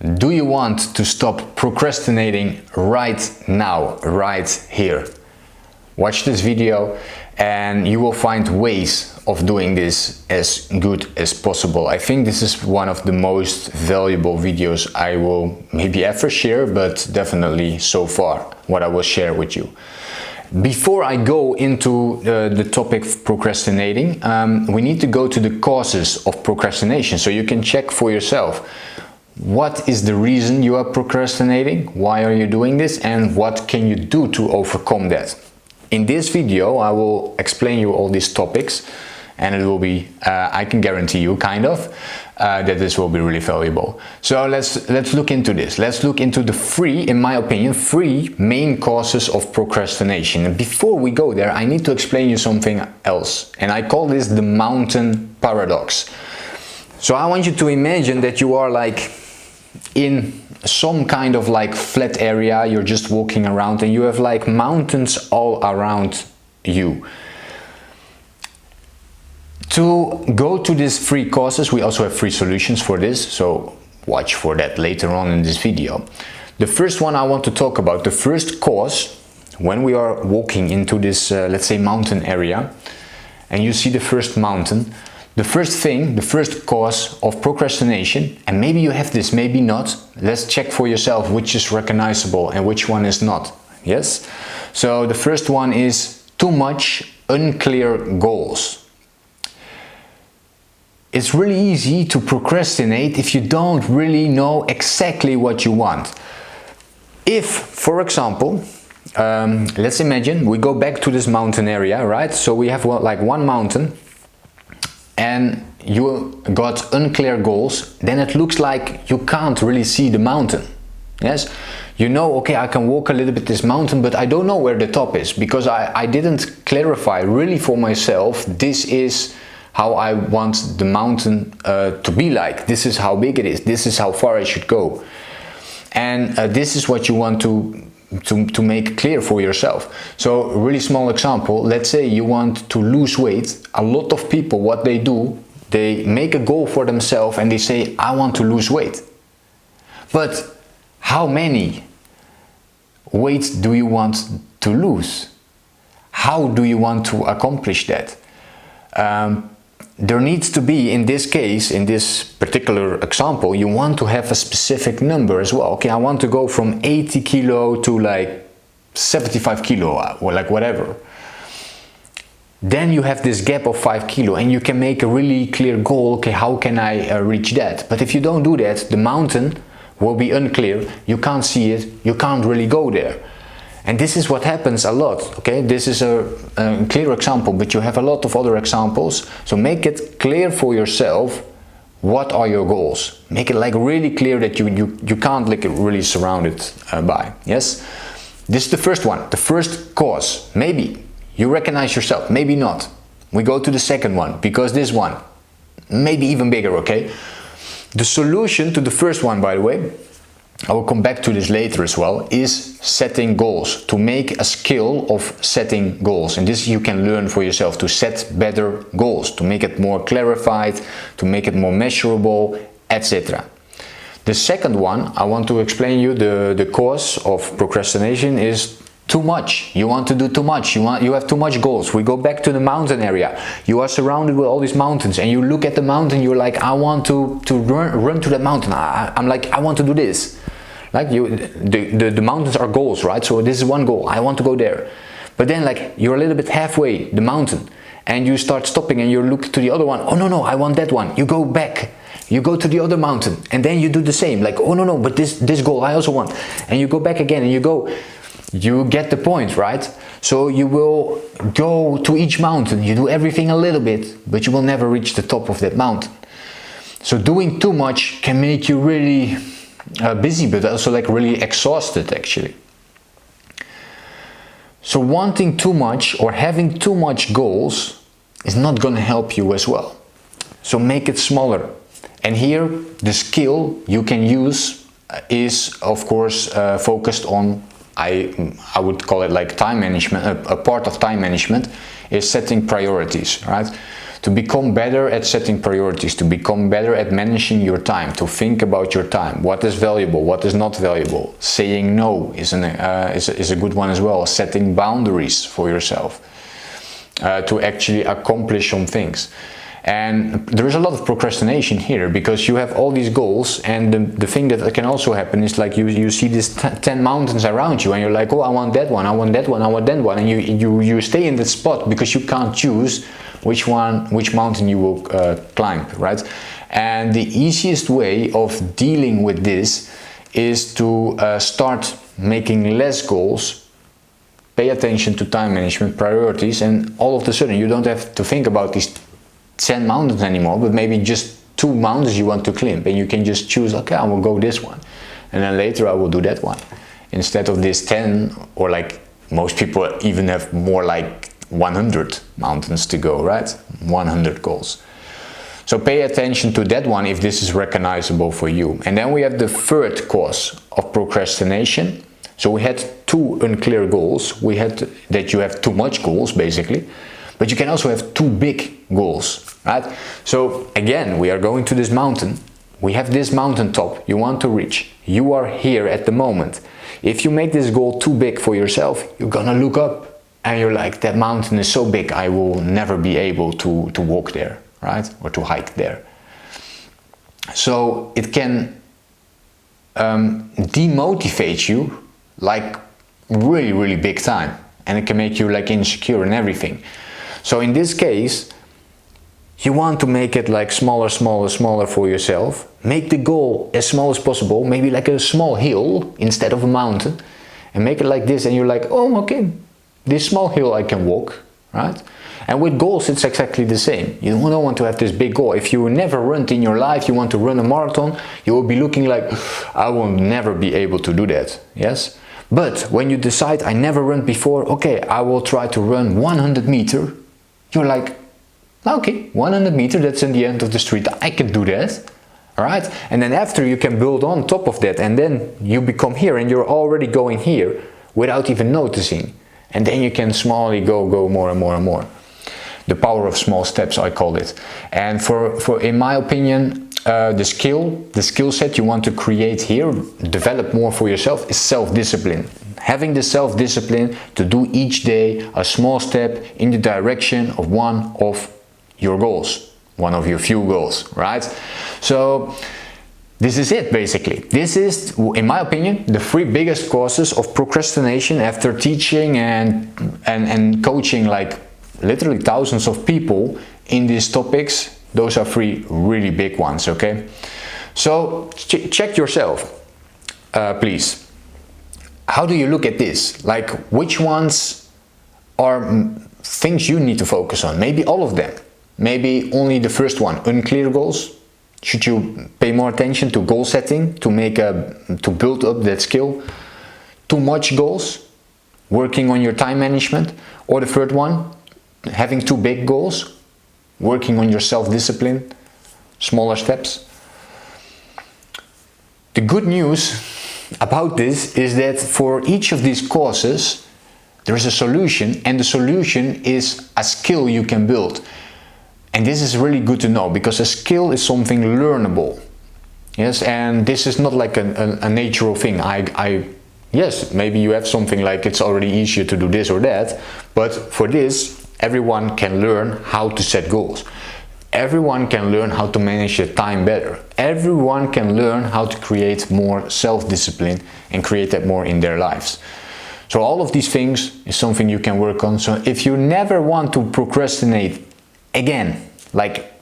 Do you want to stop procrastinating right now, right here? Watch this video and you will find ways of doing this as good as possible. I think this is one of the most valuable videos I will maybe ever share, but definitely so far what I will share with you. Before I go into the topic of procrastinating, we need to go to the causes of procrastination so you can check for yourself. What is the reason you are procrastinating? Why are you doing this? And what can you do to overcome that? In this video, I will explain you all these topics, and it will be, I can guarantee you, that this will be really valuable. So let's look into this. Let's look into the three, in my opinion, three main causes of procrastination. And before we go there, I need to explain you something else. And I call this the mountain paradox. So I want you to imagine that you are like in some kind of like flat area, you're just walking around and you have like mountains all around you. To go to these three causes, we also have three solutions for this, so watch for that later on in this video. The first one I want to talk about, the first cause, when we are walking into this, let's say, mountain area, and you see the first mountain, the first thing, the first cause of procrastination, and maybe you have this, maybe not, let's check for yourself which is recognizable and which one is not, yes? So the first one is too much unclear goals. It's really easy to procrastinate if you don't really know exactly what you want. If, for example, let's imagine we go back to this mountain area, right? So we have like one mountain and you got unclear goals, then it looks like you can't really see the mountain. Yes, you know, okay, I can walk a little bit this mountain, but I don't know where the top is because I didn't clarify really for myself, this is how I want the mountain to be like. This is how big it is. This is how far I should go. And this is what you want to make clear for yourself. So a really small example, let's say you want to lose weight. A lot of people, what they do, they make a goal for themselves and they say, I want to lose weight. But how many weight do you want to lose? How do you want to accomplish that? There needs to be, in this case, in this particular example, you want to have a specific number as well. Okay, I want to go from 80 kilo to like 75 kilo or like whatever. Then you have this gap of 5 kilo and you can make a really clear goal. Okay, how can I reach that? But if you don't do that, the mountain will be unclear. You can't see it. You can't really go there. And this is what happens a lot, okay? This is a clear example, but you have a lot of other examples. So make it clear for yourself, what are your goals? Make it like really clear that you can't like really surround it by, yes? This is the first one, the first cause. Maybe you recognize yourself, maybe not. We go to the second one, because this one, maybe even bigger, okay? The solution to the first one, by the way, I will come back to this later as well, is setting goals, to make a skill of setting goals. And this you can learn for yourself, to set better goals, to make it more clarified, to make it more measurable, etc. The second one, I want to explain you the cause of procrastination is too much. You want to do too much. You have too much goals. We go back to the mountain area. You are surrounded with all these mountains and you look at the mountain, you're like, I want to run to that mountain. I'm like, I want to do this. Like the mountains are goals, right? So this is one goal, I want to go there. But then like you're a little bit halfway the mountain and you start stopping and you look to the other one. Oh no, I want that one. You go back, you go to the other mountain and then you do the same. Like, oh no, but this goal I also want. And you go back again and you get the point, right? So you will go to each mountain, you do everything a little bit, but you will never reach the top of that mountain. So doing too much can make you really busy, but also like really exhausted actually. So wanting too much or having too much goals is not going to help you as well. So make it smaller. And here the skill you can use is of course focused on, I would call it like time management. A part of time management is setting priorities, right? to become better at setting priorities, to become better at managing your time, to think about your time, what is valuable, what is not valuable. Saying no is a good one as well, setting boundaries for yourself, to actually accomplish some things. And there is a lot of procrastination here because you have all these goals, and the thing that can also happen is like you see these 10 mountains around you and you're like, oh, I want that one, I want that one, I want that one, and you stay in that spot because you can't choose which mountain you will climb, right? And the easiest way of dealing with this is to start making less goals, pay attention to time management, priorities, and all of a sudden you don't have to think about these 10 mountains anymore, but maybe just 2 mountains you want to climb, and you can just choose, okay, I will go this one, and then later I will do that one, instead of this 10, or like most people even have more like 100 mountains to go, right? 100 goals. So pay attention to that one if this is recognizable for you. And then we have the third cause of procrastination. So we had 2 unclear goals. We had that you have too much goals, basically. But you can also have too big goals, right? So again, we are going to this mountain. We have this mountain top you want to reach. You are here at the moment. If you make this goal too big for yourself, you're gonna look up and you're like, that mountain is so big, I will never be able to walk there, right? Or to hike there. So it can demotivate you like really, really big time. And it can make you like insecure and everything. So in this case, you want to make it like smaller for yourself. Make the goal as small as possible, maybe like a small hill instead of a mountain. And make it like this, and you're like, oh, okay, this small hill I can walk, right? And with goals, it's exactly the same. You don't want to have this big goal. If you never run in your life, you want to run a marathon, you will be looking like, I will never be able to do that, yes? But when you decide, I never run before, okay, I will try to run 100 meters. You're like, okay, 100 meters, that's in the end of the street, I can do that, all right? And then after you can build on top of that, and then you become here and you're already going here without even noticing. And then you can slowly go more and more and more. The power of small steps, I call it. And for in my opinion, the skill set you want to create here, develop more for yourself, is self-discipline. Having the self-discipline to do each day a small step in the direction of one of your goals, one of your few goals, right? So this is it, basically. This is, in my opinion, the 3 biggest causes of procrastination after teaching and coaching like literally thousands of people in these topics. Those are 3 really big ones, okay? So check yourself, please. How do you look at this? Like, which ones are things you need to focus on? Maybe all of them. Maybe only the first one, unclear goals. Should you pay more attention to goal setting to build up that skill? Too much goals, working on your time management. Or the third one, having too big goals, working on your self-discipline, smaller steps. The good news about this is that for each of these causes there is a solution, and the solution is a skill you can build. And this is really good to know, because a skill is something learnable. Yes, and this is not like a natural thing. Yes, maybe you have something like it's already easier to do this or that, but for this everyone can learn how to set goals. Everyone can learn how to manage their time better. Everyone can learn how to create more self-discipline and create that more in their lives. So all of these things is something you can work on. So if you never want to procrastinate again, like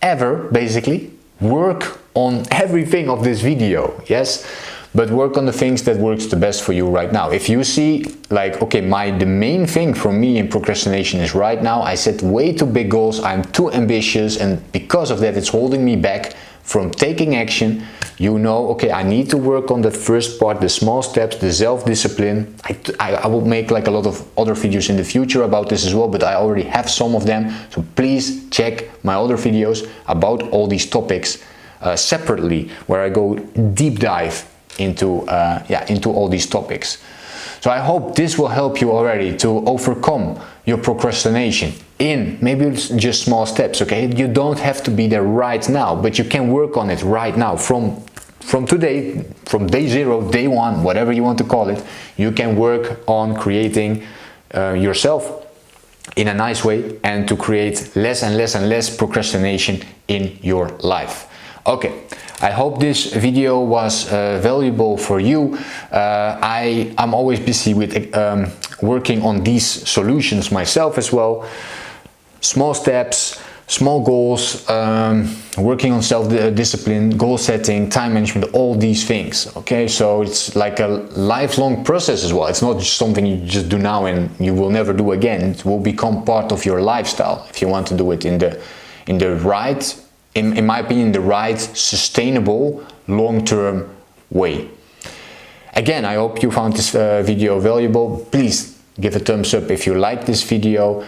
ever, basically, work on everything of this video, yes? But work on the things that works the best for you right now. If you see like, okay, the main thing for me in procrastination is right now I set way too big goals, I'm too ambitious, and because of that it's holding me back from taking action, you know, okay, I need to work on that first part, the small steps, the self-discipline. I will make like a lot of other videos in the future about this as well, but I already have some of them, so please check my other videos about all these topics separately, where I go deep dive into all these topics. So I hope this will help you already to overcome your procrastination. in maybe it's just small steps, okay? You don't have to be there right now, but you can work on it right now. From today, from day 0, day 1, whatever you want to call it, you can work on creating yourself in a nice way and to create less and less and less procrastination in your life. Okay, I hope this video was valuable for you. I'm always busy with working on these solutions myself as well. Small steps, small goals, working on self-discipline, goal setting, time management, all these things, okay? So it's like a lifelong process as well. It's not just something you just do now and you will never do again. It will become part of your lifestyle if you want to do it in the right, in my opinion, the right, sustainable, long-term way. Again, I hope you found this video valuable. Please give a thumbs up if you like this video.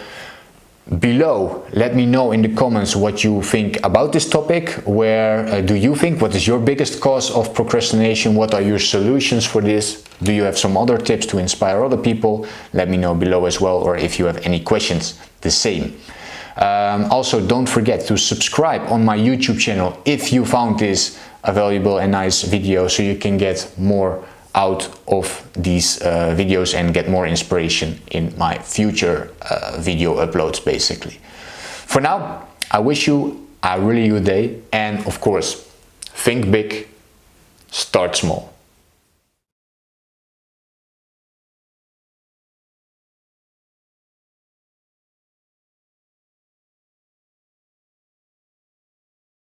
Below, let me know in the comments what you think about this topic. Where do you think? What is your biggest cause of procrastination? What are your solutions for this? Do you have some other tips to inspire other people? Let me know below as well, or if you have any questions, the same. Also, don't forget to subscribe on my YouTube channel if you found this a valuable and nice video, so you can get more out of these videos and get more inspiration in my future video uploads, basically. For now, I wish you a really good day, and of course, think big, start small.